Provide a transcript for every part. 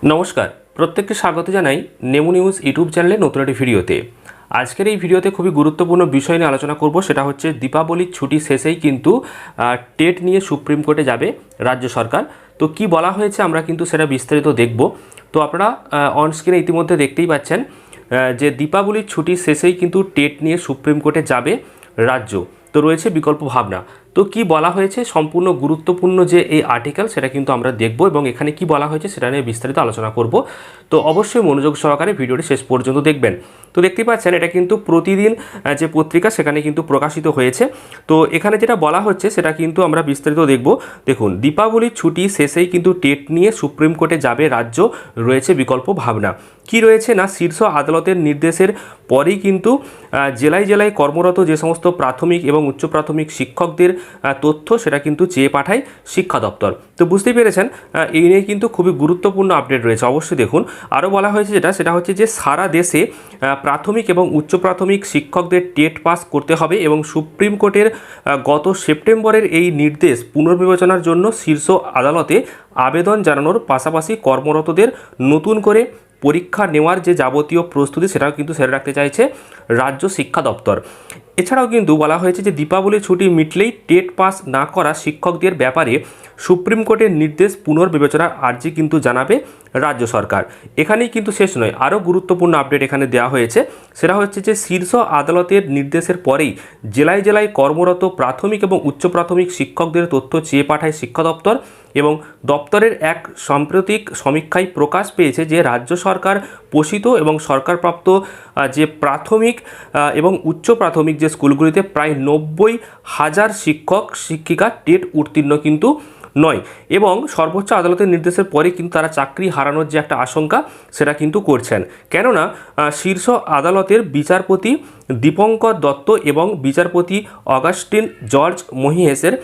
নমস্কার, প্রত্যেককে স্বাগত জানাই নেমু নিউজ ইউটিউব চ্যানেলে নতুন একটি ভিডিওতে। আজকের এই ভিডিওতে খুবই গুরুত্বপূর্ণ বিষয় নিয়ে আলোচনা করব, সেটা হচ্ছে দীপাবলির ছুটি শেষেই কিন্তু টেট নিয়ে সুপ্রিম কোর্টে যাবে রাজ্য সরকার। তো কি বলা হয়েছে আমরা কিন্তু সেটা বিস্তারিত দেখব। তো আপনারা অনস্ক্রিনে ইতিমধ্যে দেখতেই পাচ্ছেন যে দীপাবলির ছুটি শেষেই কিন্তু টেট নিয়ে সুপ্রিম কোর্টে যাবে রাজ্য। তো রয়েছে বিকল্প ভাবনা। তো কি বলা হয়েছে, সম্পূর্ণ গুরুত্বপূর্ণ যে এই আর্টিকেল সেটা কিন্তু আমরা দেখব এবং এখানে কি বলা হয়েছে সেটা নিয়ে বিস্তারিত আলোচনা করব। তো অবশ্যই মনোযোগ সহকারে ভিডিওটি শেষ পর্যন্ত দেখবেন। তো দেখতেই পাচ্ছেন এটা কিন্তু প্রতিদিন যে পত্রিকা সেখানে কিন্তু প্রকাশিত হয়েছে। তো এখানে যেটা বলা হচ্ছে সেটা কিন্তু আমরা বিস্তারিত দেখব। দেখুন, দীপাবলির ছুটি শেষেই কিন্তু টেট নিয়ে সুপ্রিম কোর্টে যাবে রাজ্য, রয়েছে বিকল্প ভাবনা। কি রয়েছে না, শীর্ষ আদালতের নির্দেশের পরেই কিন্তু জেলায় জেলায় কর্মরত যে সমস্ত প্রাথমিক এবং উচ্চ প্রাথমিক শিক্ষকদের তথ্য সেটা কিন্তু চেয়ে পাঠায় শিক্ষা দপ্তর। তো বুঝতেই পেরেছেন এই নিয়ে কিন্তু খুবই গুরুত্বপূর্ণ আপডেট রয়েছে। অবশ্যই দেখুন, আরও বলা হয়েছে সেটা হচ্ছে যে সারা দেশে প্রাথমিক এবং উচ্চ প্রাথমিক শিক্ষকদের টেট পাস করতে হবে এবং সুপ্রিম কোর্টের গত সেপ্টেম্বরের এই নির্দেশ পুনর্বিবেচনার জন্য শীর্ষ আদালতে আবেদন জানানোর পাশাপাশি কর্মরতদের নতুন করে পরীক্ষা নেওয়ার যে যাবতীয় প্রস্তুতি সেটাও কিন্তু সেরে রাখতে চাইছে রাজ্য শিক্ষা দপ্তর। এছাড়াও কিন্তু বলা হয়েছে যে দীপাবলির ছুটি মিটলেই টেট পাস না করা শিক্ষকদের ব্যাপারে সুপ্রিম কোর্টের নির্দেশ পুনর্বিবেচনার আর্জি কিন্তু জানাবে রাজ্য সরকার। এখানেই কিন্তু শেষ নয়, আরও গুরুত্বপূর্ণ আপডেট এখানে দেওয়া হয়েছে। সেটা হচ্ছে যে শীর্ষ আদালতের নির্দেশের পরেই জেলায় জেলায় কর্মরত প্রাথমিক এবং উচ্চ প্রাথমিক শিক্ষকদের তথ্য চেয়ে পাঠায় শিক্ষা দপ্তর এবং দপ্তরের এক সাম্প্রতিক সমীক্ষায় প্রকাশ পেয়েছে যে রাজ্য সরকার পোষিত এবং সরকারপ্রাপ্ত যে প্রাথমিক এবং উচ্চ প্রাথমিক যে স্কুলগুলিতে প্রায় 90,000 শিক্ষক শিক্ষিকা টেট উত্তীর্ণ কিন্তু নয় এবং সর্বোচ্চ আদালতের নির্দেশের পরে কিন্তু তারা চাকরি হারানোর যে একটা আশঙ্কা সেটা কিন্তু করছেন। কেননা শীর্ষ আদালতের বিচারপতি দীপঙ্কর দত্ত এবং বিচারপতি অগাস্টিন জর্জ মহিহেসের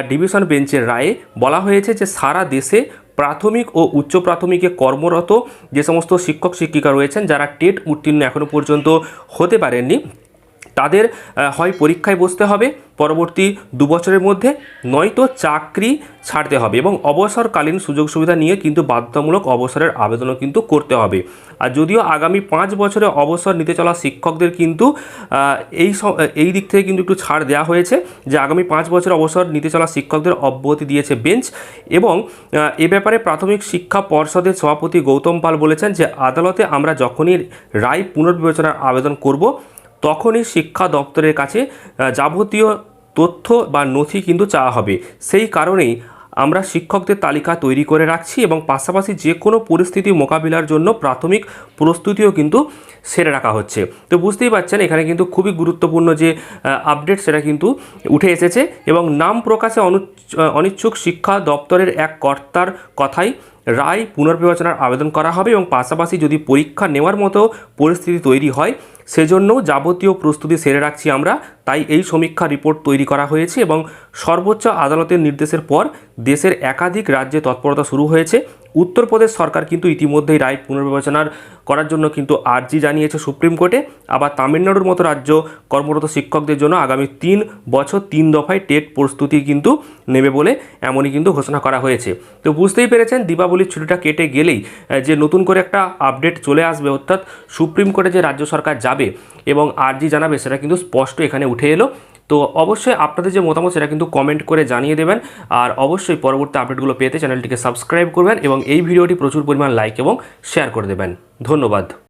ডিভিশন বেঞ্চের রায়ে বলা হয়েছে যে সারা দেশে প্রাথমিক ও উচ্চ প্রাথমিকে কর্মরত যে সমস্ত শিক্ষক শিক্ষিকা রয়েছেন যারা টেট উত্তীর্ণ এখনও পর্যন্ত হতে পারেননি, তাদের হয় পরীক্ষায় বসতে হবে পরবর্তী 2 বছরের মধ্যে, নয়তো চাকরি ছাড়তে হবে এবং অবসরকালীন সুযোগ সুবিধা নিয়ে কিন্তু বাধ্যতামূলক অবসরের আবেদনও কিন্তু করতে হবে। আর যদিও আগামী 5 বছরে অবসর নিতে চলা শিক্ষকদের কিন্তু এই দিক থেকে কিন্তু একটু ছাড় দেওয়া হয়েছে যে আগামী 5 বছর অবসর নিতে চলা শিক্ষকদের অব্যাহতি দিয়েছে বেঞ্চ। এবং এ ব্যাপারে প্রাথমিক শিক্ষা পর্ষদের সভাপতি গৌতম পাল বলেছেন যে আদালতে আমরা যখনই রায় পুনর্বিবেচনার আবেদন করব তখনই শিক্ষা দপ্তরের কাছে যাবতীয় তথ্য বা নথি কিন্তু চাওয়া হবে। সেই কারণেই আমরা শিক্ষকদের তালিকা তৈরি করে রাখছি এবং পাশাপাশি যে কোনো পরিস্থিতি মোকাবিলার জন্য প্রাথমিক প্রস্তুতিও কিন্তু সেরে রাখা হচ্ছে। তো বুঝতেই পারছেন এখানে কিন্তু খুবই গুরুত্বপূর্ণ যে আপডেট সেটা কিন্তু উঠে এসেছে এবং নাম প্রকাশে অনিচ্ছুক শিক্ষা দপ্তরের এক কর্তার কথাই রায় পুনর্বিবেচনার আবেদন করা হবে এবং পাশাপাশি যদি পরীক্ষা নেওয়ার মতো পরিস্থিতি তৈরি হয় সেজন্য যাবতীয় প্রস্তুতি সেরে রাখছি আমরা, তাই এই সমীক্ষা রিপোর্ট তৈরি করা হয়েছে এবং সর্বোচ্চ আদালতের নির্দেশের পর দেশের একাধিক রাজ্যে তৎপরতা শুরু হয়েছে। উত্তরপ্রদেশ সরকার কিন্তু ইতিমধ্যেই রায় পুনর্বিবেচনার করার জন্য কিন্তু আর্জি জানিয়েছে সুপ্রিম কোর্টে। আবার তামিলনাড়ুর মতো রাজ্য কর্মরত শিক্ষকদের জন্য আগামী 3 বছর 3 দফায় টেট প্রস্তুতি কিন্তু নেবে বলে এমনই কিন্তু ঘোষণা করা হয়েছে। তো বুঝতেই পেরেছেন দীপাবলির ছুটিটা কেটে গেলেই যে নতুন করে একটা আপডেট চলে আসবে, অর্থাৎ সুপ্রিম কোর্টে যে রাজ্য সরকার যাবে এবং আর্জি জানাবে সেটা কিন্তু স্পষ্ট এখানে উঠে এলো। তো অবশ্যই আপনাদের যে মতামত সেটা কিন্তু কমেন্ট করে জানিয়ে দেবেন আর অবশ্যই পরবর্তী আপডেটগুলো পেতে চ্যানেলটিকে সাবস্ক্রাইব করবেন এবং এই ভিডিওটি প্রচুর পরিমাণ লাইক এবং শেয়ার করে দেবেন। ধন্যবাদ।